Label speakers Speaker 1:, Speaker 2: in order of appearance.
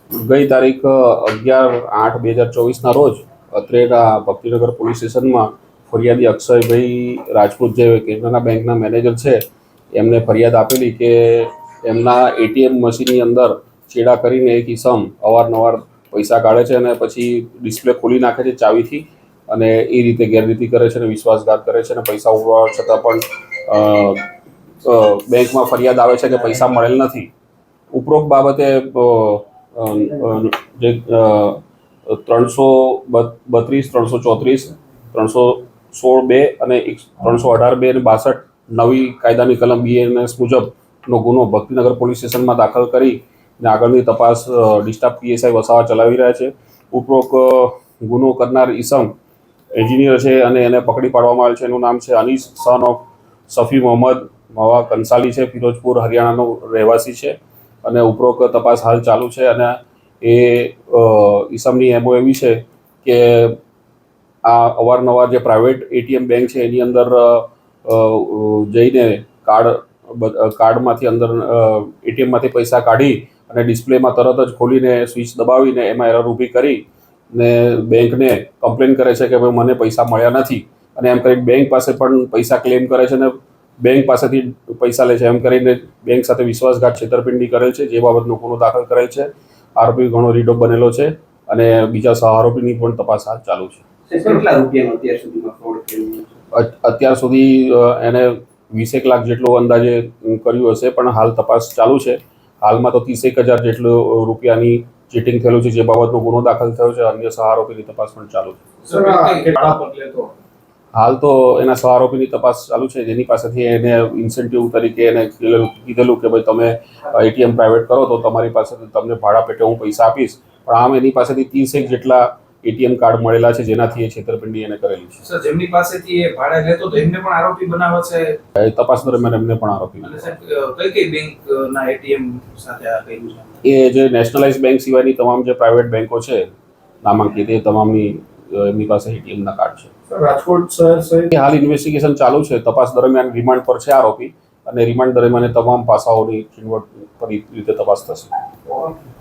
Speaker 1: ગઈ તારીખ 11/8/2024ના રોજ અત્રેના ભક્તિનગર પોલીસ સ્ટેશનમાં ફરિયાદી અક્ષયભાઈ રાજપૂત જે કેનરા બેંકના મેનેજર છે એમને ફરિયાદ આપેલી કે એમના એટીએમ મશીનની અંદર ચેડા કરીને એક ઈસમ અવારનવાર પૈસા કાઢે છે અને પછી ડિસ્પ્લે ખોલી નાખે છે ચાવીથી અને એ રીતે ગેરરીતિ કરે છે અને વિશ્વાસઘાત કરે છે અને પૈસા ઉડવા છતાં પણ બેંકમાં ફરિયાદ આવે છે કે પૈસા મળેલ નથી. ઉપરોક્ત બાબતે જે 332, 334, 316(2) અને 318(2) અને 62 નવી કાયદાની કલમ BNS મુજબનો ગુનો ભક્તિનગર પોલીસ સ્ટેશનમાં દાખલ કરી અને આગળની તપાસ ડિસ્ટ્રિક્ટ PSI વસાવા ચલાવી રહ્યા છે. ઉપરોક્ત ગુનો કરનાર ઈસમ એન્જિનિયર છે અને એને પકડી પાડવામાં આવેલ છે. એનું નામ છે અનીસ સન ઓફ સફી મોહમ્મદ મવા કંસાલી છે. ફિરોજપુર હરિયાણાનો રહેવાસી છે અને ઉપરોક્ત તપાસ હાલ ચાલુ છે. અને એ ઈસમની એમો એવી છે કે આ અવારનવાર જે પ્રાઇવેટ એટીએમ બેંક છે એની અંદર જઈને કાર્ડમાંથી અંદર એટીએમમાંથી પૈસા કાઢી અને ડિસ્પ્લેમાં તરત જ ખોલીને સ્વિચ દબાવીને એમાં એરર ઊભી કરી ને બેંકને કમ્પ્લેન કરે છે કે ભાઈ મને પૈસા મળ્યા નથી અને એમ કરીને બેંક પાસે પણ પૈસા ક્લેમ કરે છે અને બેંક પાસેથી પૈસા લે છે. એમ કરીને બેંક સાથે વિશ્વાસઘાત છેતરપિંડી કરેલ છે, જે બાબતનો ગુનો દાખલ કરેલ છે. આરોપી ઘણો રીડો બનેલો છે અને બીજા સહ આરોપીની પણ તપાસ હાલ ચાલુ છે. અત્યાર સુધી એને 20 લાખ જેટલું અંદાજે કર્યું હશે, પણ હાલ તપાસ ચાલુ છે. હાલમાં તો 30,000 જેટલું રૂપિયાની ચીટિંગ થયેલું છે, જે બાબતનો ગુનો દાખલ થયો છે. અન્ય સહ આરોપીની તપાસ પણ ચાલુ છે. હાલ તો એના સહ આરોપીની તપાસ ચાલુ છે, જેની પાસેથી એને ઇન્સેન્ટિવ તરીકે એને કીધેલું કે ભાઈ તમે એટીએમ પ્રાઇવેટ કરો તો તમારી પાસેથી તમને ભાડા પેટે હું પૈસા આપીશ. પણ આમ એની પાસેથી 30 જેટલા એટીએમ કાર્ડ મળેલા છે, જેનાથી એ છેતરપિંડી એને કરેલી છે.
Speaker 2: સર, જેમની પાસેથી એ ભાડા લેતો તો એમને પણ આરોપી બનાવે છે.
Speaker 1: તપાસ દરમિયાન એમને પણ આરોપી
Speaker 2: કઈ બેંકના એટીએમ સાથે આ કર્યું છે?
Speaker 1: એ જે નેશનલાઇઝ બેંક સિવાયની તમામ જે પ્રાઇવેટ બેંકો છે નામાંકિત, એ તમામની એમની પાસે એટીએમના કાર્ડ છે.
Speaker 3: રાજકોટ શહેર સહિત
Speaker 1: હાલ ઇન્વેસ્ટિગેશન ચાલુ છે. તપાસ દરમિયાન રિમાન્ડ પર છે આરોપી અને રિમાન્ડ દરમિયાન તમામ પાસાઓની ઝીણવટભરી રીતે તપાસ થશે.